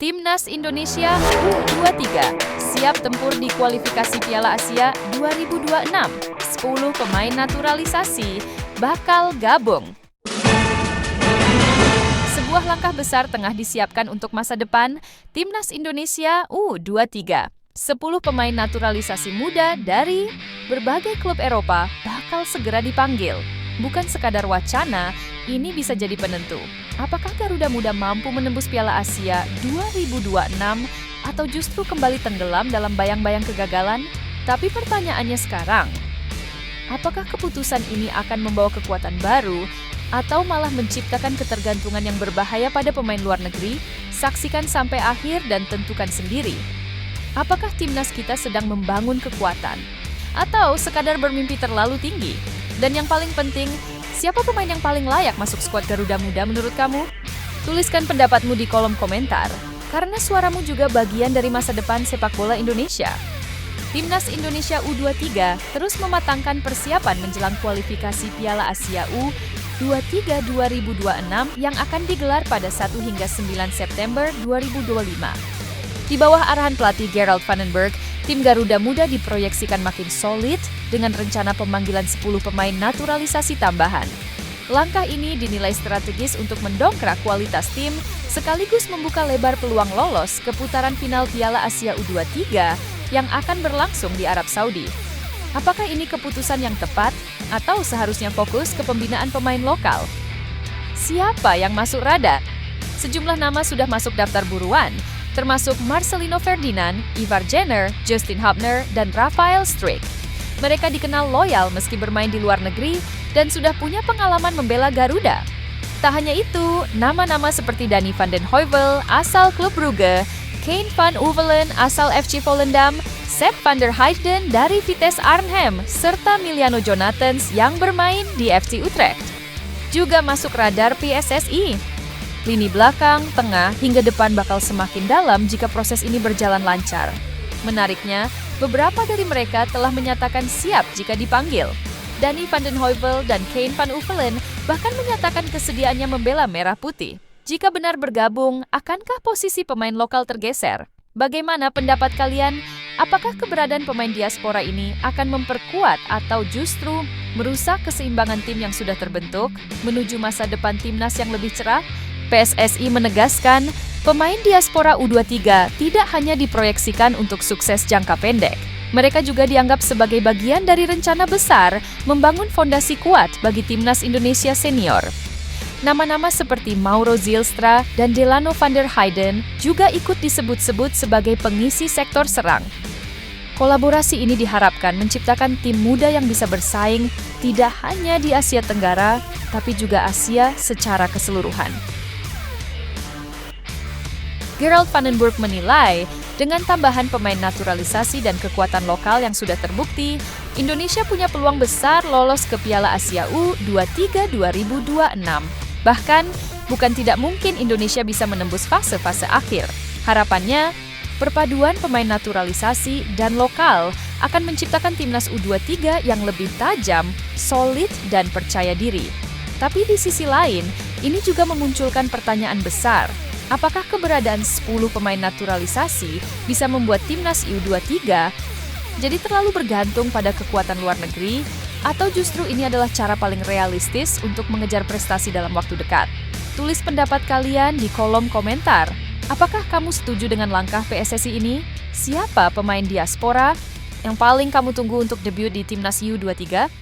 Timnas Indonesia U23 siap tempur di kualifikasi Piala Asia 2026. 10 pemain naturalisasi bakal gabung. Sebuah langkah besar tengah disiapkan untuk masa depan Timnas Indonesia U23. 10 pemain naturalisasi muda dari berbagai klub Eropa bakal segera dipanggil. Bukan sekadar wacana, ini bisa jadi penentu. Apakah Garuda Muda mampu menembus Piala Asia 2026 atau justru kembali tenggelam dalam bayang-bayang kegagalan? Tapi pertanyaannya sekarang, apakah keputusan ini akan membawa kekuatan baru atau malah menciptakan ketergantungan yang berbahaya pada pemain luar negeri? Saksikan sampai akhir dan tentukan sendiri. Apakah timnas kita sedang membangun kekuatan atau sekadar bermimpi terlalu tinggi? Dan yang paling penting, siapa pemain yang paling layak masuk skuad Garuda Muda menurut kamu? Tuliskan pendapatmu di kolom komentar, karena suaramu juga bagian dari masa depan sepak bola Indonesia. Timnas Indonesia U23 terus mematangkan persiapan menjelang kualifikasi Piala Asia U23 2026 yang akan digelar pada 1 hingga 9 September 2025. Di bawah arahan pelatih Gerald Vandenberg, tim Garuda Muda diproyeksikan makin solid dengan rencana pemanggilan 10 pemain naturalisasi tambahan. Langkah ini dinilai strategis untuk mendongkrak kualitas tim sekaligus membuka lebar peluang lolos ke putaran final Piala Asia U23 yang akan berlangsung di Arab Saudi. Apakah ini keputusan yang tepat atau seharusnya fokus ke pembinaan pemain lokal? Siapa yang masuk radar? Sejumlah nama sudah masuk daftar buruan, termasuk Marcelino Ferdinand, Ivar Jenner, Justin Hubner, dan Rafael Struijk. Mereka dikenal loyal meski bermain di luar negeri dan sudah punya pengalaman membela Garuda. Tak hanya itu, nama-nama seperti Danny van den Heuvel asal klub Brugge, Kane van Uvelen asal FC Volendam, Sepp van der Heijden dari Vitesse Arnhem, serta Miliano Jonathans yang bermain di FC Utrecht juga masuk radar PSSI. Lini belakang, tengah, hingga depan bakal semakin dalam jika proses ini berjalan lancar. Menariknya, beberapa dari mereka telah menyatakan siap jika dipanggil. Danny van den Heuvel dan Kane van Uvelen bahkan menyatakan kesediaannya membela Merah Putih. Jika benar bergabung, akankah posisi pemain lokal tergeser? Bagaimana pendapat kalian? Apakah keberadaan pemain diaspora ini akan memperkuat atau justru merusak keseimbangan tim yang sudah terbentuk menuju masa depan timnas yang lebih cerah? PSSI menegaskan, pemain diaspora U23 tidak hanya diproyeksikan untuk sukses jangka pendek. Mereka juga dianggap sebagai bagian dari rencana besar membangun fondasi kuat bagi timnas Indonesia senior. Nama-nama seperti Mauro Zylstra dan Delano van der Heijden juga ikut disebut-sebut sebagai pengisi sektor serang. Kolaborasi ini diharapkan menciptakan tim muda yang bisa bersaing tidak hanya di Asia Tenggara, tapi juga Asia secara keseluruhan. Gerald Vandenberg menilai, dengan tambahan pemain naturalisasi dan kekuatan lokal yang sudah terbukti, Indonesia punya peluang besar lolos ke Piala Asia U23 2026. Bahkan, bukan tidak mungkin Indonesia bisa menembus fase-fase akhir. Harapannya, perpaduan pemain naturalisasi dan lokal akan menciptakan timnas U23 yang lebih tajam, solid, dan percaya diri. Tapi di sisi lain, ini juga memunculkan pertanyaan besar. Apakah keberadaan 10 pemain naturalisasi bisa membuat timnas U23 jadi terlalu bergantung pada kekuatan luar negeri? Atau justru ini adalah cara paling realistis untuk mengejar prestasi dalam waktu dekat? Tulis pendapat kalian di kolom komentar. Apakah kamu setuju dengan langkah PSSI ini? Siapa pemain diaspora yang paling kamu tunggu untuk debut di timnas U23?